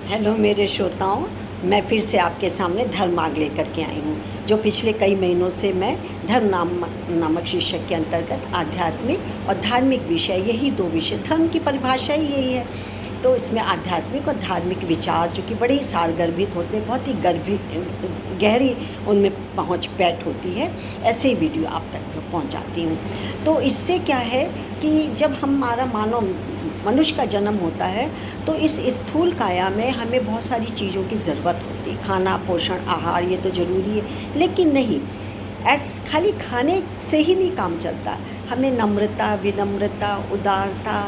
Hello मेरे श्रोताओं, मैं फिर से आपके सामने धर्मार्ग लेकर के आई हूँ। जो पिछले कई महीनों से मैं नामक शीर्षक के अंतर्गत आध्यात्मिक और धार्मिक विषय, यही दो विषय, धर्म की परिभाषा ही यही है। तो इसमें आध्यात्मिक और धार्मिक विचार जो कि बड़े ही सारगर्भित होते हैं, बहुत ही गहरी उनमें पहुँच पैठ होती है, ऐसे ही वीडियो आप तक पहुँचाती हूँ। तो इससे क्या है कि जब हमारा मनुष्य का जन्म होता है तो इस स्थूल काया में हमें बहुत सारी चीज़ों की ज़रूरत होती है। खाना, पोषण, आहार, ये तो ज़रूरी है, लेकिन नहीं, खाली खाने से ही नहीं काम चलता। हमें नम्रता, विनम्रता, उदारता,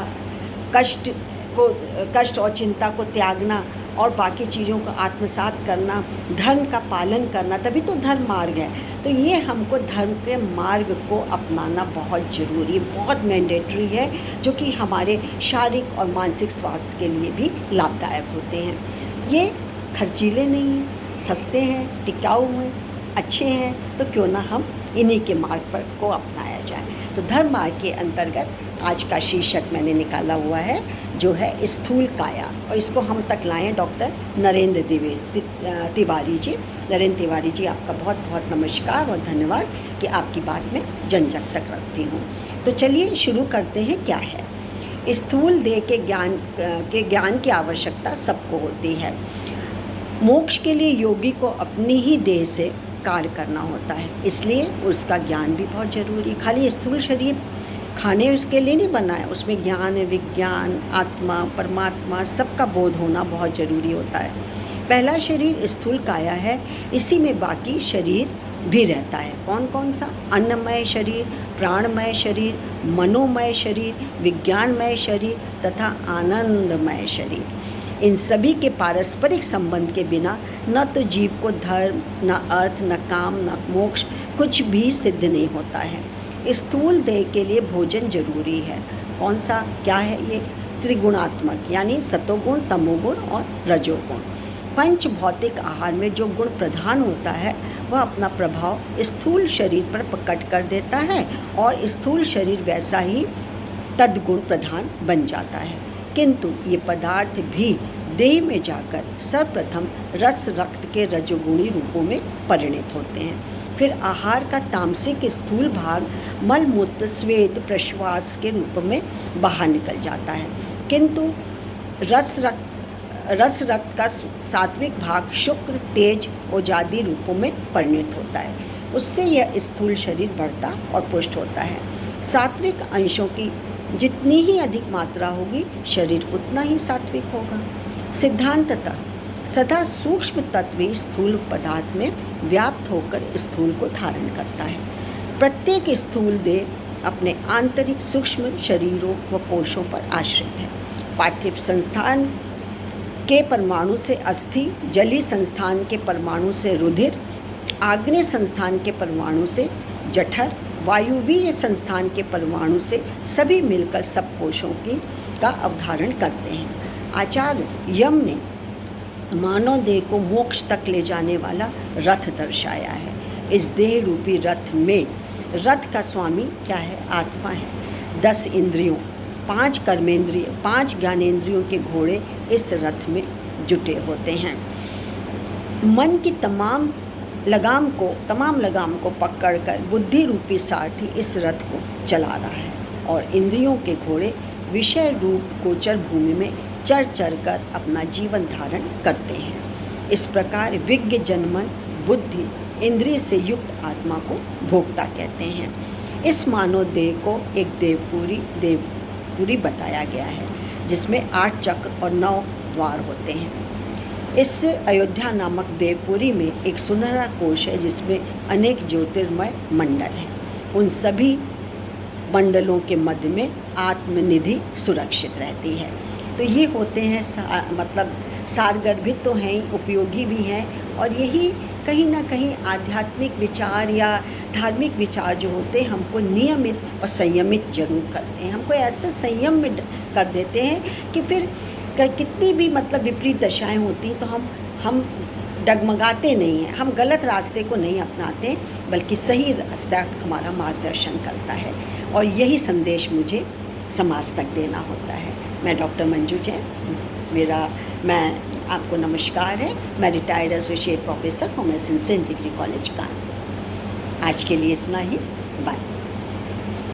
कष्ट और चिंता को त्यागना और बाकी चीज़ों को आत्मसात करना, धर्म का पालन करना, तभी तो धर्म मार्ग है। तो ये हमको धर्म के मार्ग को अपनाना बहुत ज़रूरी है, बहुत मैंडेटरी है, जो कि हमारे शारीरिक और मानसिक स्वास्थ्य के लिए भी लाभदायक होते हैं। ये खर्चीले नहीं हैं, सस्ते हैं, टिकाऊ हैं, अच्छे हैं, तो क्यों ना हम इन्हीं के मार्ग पर को अपनाया जाए। तो धर्म मार्ग के अंतर्गत आज का शीर्षक मैंने निकाला हुआ है, जो है स्थूल काया, और इसको हम तक लाएँ डॉक्टर नरेंद्र तिवारी जी। नरेंद्र तिवारी जी, आपका बहुत बहुत नमस्कार और धन्यवाद कि आपकी बात मैं जन तक रखती हूँ। तो चलिए शुरू करते हैं। क्या है स्थूल देह के ज्ञान की आवश्यकता सबको होती है। मोक्ष के लिए योगी को अपनी ही देह से कार्य करना होता है, इसलिए उसका ज्ञान भी बहुत ज़रूरी है। खाली स्थूल शरीर खाने उसके लिए नहीं बना है, उसमें ज्ञान, विज्ञान, आत्मा, परमात्मा, सबका बोध होना बहुत ज़रूरी होता है। पहला शरीर स्थूल काया है, इसी में बाकी शरीर भी रहता है। कौन कौन सा? अन्नमय शरीर, प्राणमय शरीर, मनोमय शरीर, विज्ञानमय शरीर तथा आनंदमय शरीर। इन सभी के पारस्परिक संबंध के बिना न तो जीव को धर्म, न अर्थ, न काम, न मोक्ष कुछ भी सिद्ध नहीं होता है। स्थूल देह के लिए भोजन जरूरी है। कौन सा? क्या है ये? त्रिगुणात्मक, यानी सतोगुण, तमोगुण और रजोगुण। पंच भौतिक आहार में जो गुण प्रधान होता है वह अपना प्रभाव स्थूल शरीर पर प्रकट कर देता है और स्थूल शरीर वैसा ही तद्गुण प्रधान बन जाता है। किंतु ये पदार्थ भी देह में जाकर सर्वप्रथम रस रक्त के रजोगुणी रूपों में परिणत होते हैं। फिर आहार का तामसिक स्थूल भाग मल मूत्र स्वेद प्रश्वास के रूप में बाहर निकल जाता है, किंतु रस रक्त का सात्विक भाग शुक्र, तेज, ओजादी रूपों में परिणत होता है। उससे यह स्थूल शरीर बढ़ता और पुष्ट होता है। सात्विक अंशों की जितनी ही अधिक मात्रा होगी, शरीर उतना ही सात्विक होगा। सिद्धांततः सदा सूक्ष्म तत्व स्थूल पदार्थ में व्याप्त होकर स्थूल को धारण करता है। प्रत्येक स्थूल देह अपने आंतरिक सूक्ष्म शरीरों व कोशों पर आश्रित है। पार्थिव संस्थान के परमाणु से अस्थि, जली संस्थान के परमाणु से रुधिर, आग्नेय संस्थान के परमाणु से जठर, वायुवीय संस्थान के परमाणु से सभी मिलकर सब कोशों का अवधारण करते हैं। आचार्य यम ने मानव देह को मोक्ष तक ले जाने वाला रथ दर्शाया है। इस देह रूपी रथ में रथ का स्वामी क्या है? आत्मा है। 10 इंद्रियों, 5 कर्मेंद्रिय, 5 ज्ञानेंद्रियों के घोड़े इस रथ में जुटे होते हैं। मन की तमाम लगाम को पकड़कर बुद्धि रूपी सारथी इस रथ को चला रहा है और इंद्रियों के घोड़े विषय रूप गोचर भूमि में चर कर अपना जीवन धारण करते हैं। इस प्रकार विज्ञ जनमन बुद्धि इंद्रिय से युक्त आत्मा को भोक्ता कहते हैं। इस मानव देह को एक देवपुरी बताया गया है, जिसमें 8 चक्र और 9 द्वार होते हैं। इस अयोध्या नामक देवपुरी में एक सुनहरा कोश है, जिसमें अनेक ज्योतिर्मय मंडल हैं। उन सभी मंडलों के मध्य में आत्मनिधि सुरक्षित रहती है। तो ये होते हैं मतलब सारगर्भित तो हैं ही, उपयोगी भी हैं, और यही कहीं ना कहीं आध्यात्मिक विचार या धार्मिक विचार जो होते हैं हमको नियमित और संयमित जरूर करते हैं। हमको ऐसे संयम में कर देते हैं कि फिर कितनी भी मतलब विपरीत दशाएं होती तो हम डगमगाते नहीं हैं, हम गलत रास्ते को नहीं अपनाते, बल्कि सही रास्ता हमारा मार्गदर्शन करता है। और यही संदेश मुझे समाज तक देना होता है। मैं डॉक्टर मंजू जैन, मैं आपको नमस्कार है। मैं retired associate professor from s saint degree college Kanpur. आज के लिए इतना ही। बाय।